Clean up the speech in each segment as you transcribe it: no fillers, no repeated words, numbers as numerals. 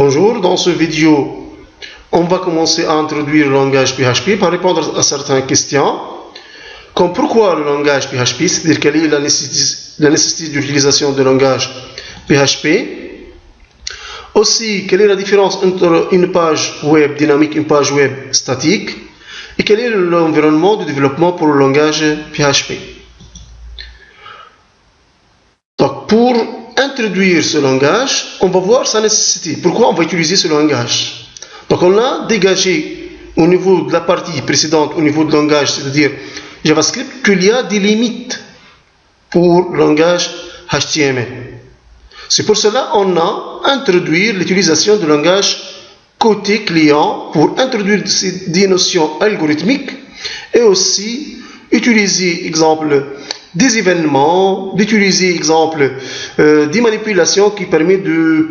Bonjour, dans ce vidéo, on va commencer à introduire le langage PHP par répondre à certaines questions, comme pourquoi le langage PHP, c'est-à-dire quelle est la nécessité d'utilisation du langage PHP, aussi quelle est la différence entre une page web dynamique et une page web statique, et quel est l'environnement de développement pour le langage PHP. Donc, pour introduire ce langage, on va voir sa nécessité. Pourquoi on va utiliser ce langage? Donc, on a dégagé au niveau de la partie précédente, au niveau du langage, c'est-à-dire JavaScript, qu'il y a des limites pour le langage HTML. C'est pour cela qu'on a introduit l'utilisation du langage côté client pour introduire des notions algorithmiques et aussi utiliser, exemple, des événements, d'utiliser, exemple, des manipulations qui permettent de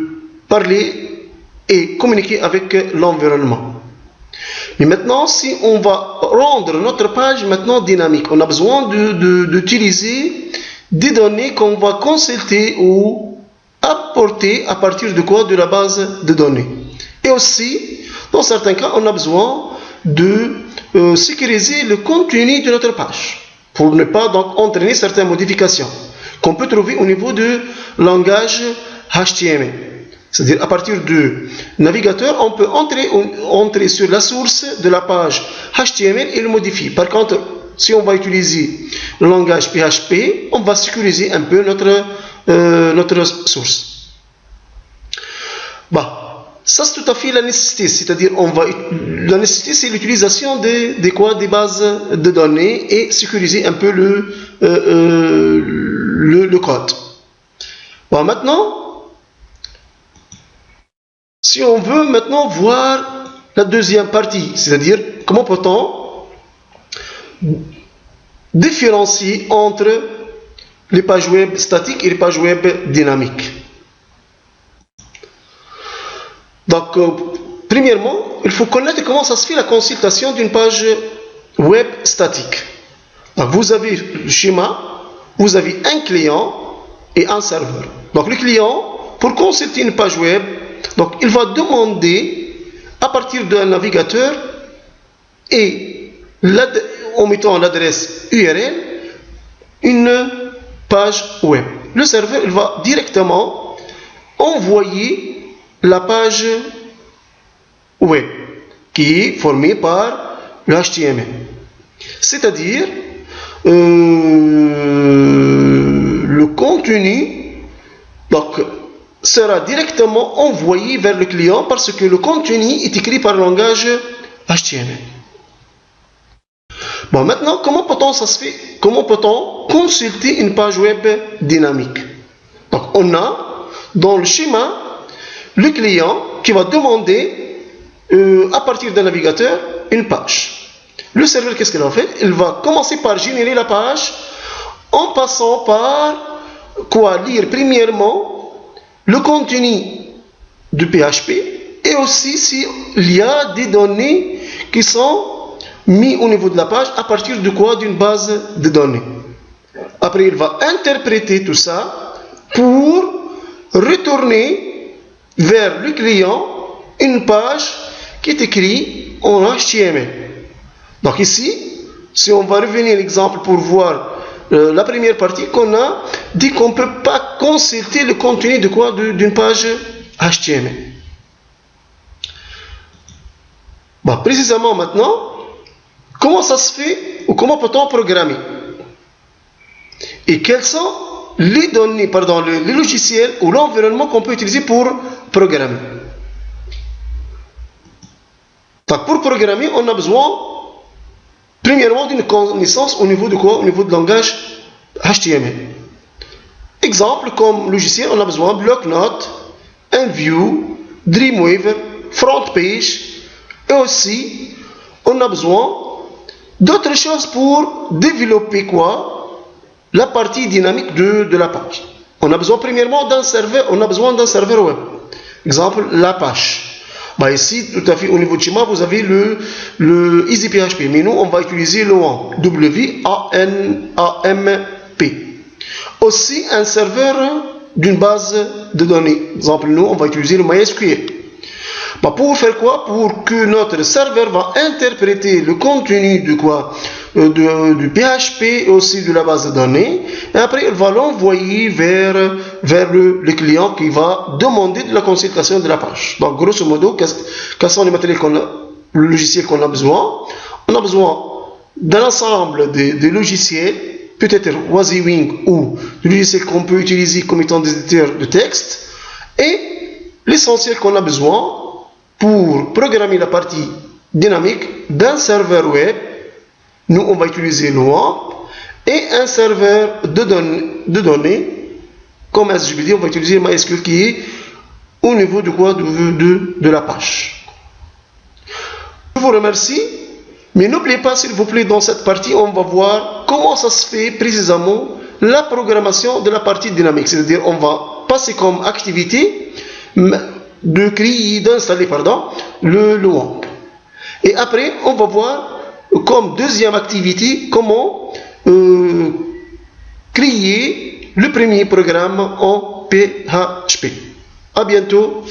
parler et communiquer avec l'environnement. Mais maintenant, si on va rendre notre page maintenant dynamique, on a besoin d'utiliser des données qu'on va consulter ou apporter à partir de quoi? De la base de données. Et aussi, dans certains cas, on a besoin de sécuriser le contenu de notre page pour ne pas donc entraîner certaines modifications qu'on peut trouver au niveau du langage HTML. C'est-à-dire, à partir du navigateur, on peut entrer sur la source de la page HTML et le modifier. Par contre, si on va utiliser le langage PHP, on va sécuriser un peu notre source. Ça, c'est tout à fait la nécessité. C'est-à-dire, la nécessité, c'est l'utilisation des bases de données et sécuriser un peu le code. Maintenant, si on veut maintenant voir la deuxième partie, c'est-à-dire comment peut-on différencier entre les pages web statiques et les pages web dynamiques. Donc, premièrement, il faut connaître comment ça se fait la consultation d'une page web statique. Donc, vous avez le schéma, vous avez un client et un serveur. Donc, le client, pour consulter une page web, donc, il va demander à partir d'un navigateur et en mettant l'adresse URL, une page web. Le serveur, il va directement envoyer la page web qui est formée par le HTML. C'est-à-dire, le contenu donc, sera directement envoyé vers le client parce que le contenu est écrit par le langage HTML. Maintenant, comment peut-on consulter une page web dynamique? Donc, on a dans le schéma le client qui va demander à partir d'un navigateur une page. Le serveur, qu'est-ce qu'il va faire? Il va commencer par générer la page en passant par lire premièrement le contenu du PHP et aussi s'il y a des données qui sont mises au niveau de la page à partir de d'une base de données. Après, il va interpréter tout ça pour retourner vers le client une page qui est écrite en HTML. Donc ici, si on va revenir à l'exemple pour voir la première partie qu'on a dit qu'on ne peut pas consulter le contenu d'une page HTML. Précisément maintenant, comment ça se fait ou comment peut-on programmer? Et quels sont les données, les logiciels ou l'environnement qu'on peut utiliser pour programmer. Donc, pour programmer, on a besoin premièrement d'une connaissance au niveau de au niveau du langage HTML. Exemple, comme logiciel, on a besoin de Blocknote, Enview, Dreamweaver, FrontPage et aussi on a besoin d'autres choses pour développer la partie dynamique de la page. On a besoin premièrement d'un serveur, web. Exemple, l'Apache. Ici, tout à fait au niveau de schéma, vous avez le EasyPHP. Mais nous, on va utiliser le WAMP. W-A-M-P. Aussi, un serveur d'une base de données. Exemple, nous, on va utiliser le MySQL. Bah, pour faire quoi? Pour que notre serveur va interpréter le contenu de quoi? Du PHP et aussi de la base de données. Et après, il va l'envoyer vers le client qui va demander de la consultation de la page. Donc, grosso modo, quels sont les matériels le logiciel qu'on a besoin? On a besoin d'un ensemble de logiciels, peut-être WYSIWYG ou des logiciels qu'on peut utiliser comme étant des éditeurs de texte. Et l'essentiel qu'on a besoin pour programmer la partie dynamique d'un serveur web, nous on va utiliser le WAMP, et un serveur de données, comme SGBD, on va utiliser MySQL qui est au niveau de quoi? De la page. Je vous remercie, mais n'oubliez pas s'il vous plaît, dans cette partie, on va voir comment ça se fait précisément la programmation de la partie dynamique. C'est-à-dire, on va passer comme activité d'installer le WAMP. Et après, on va voir comme deuxième activité comment créer le premier programme en PHP. À bientôt.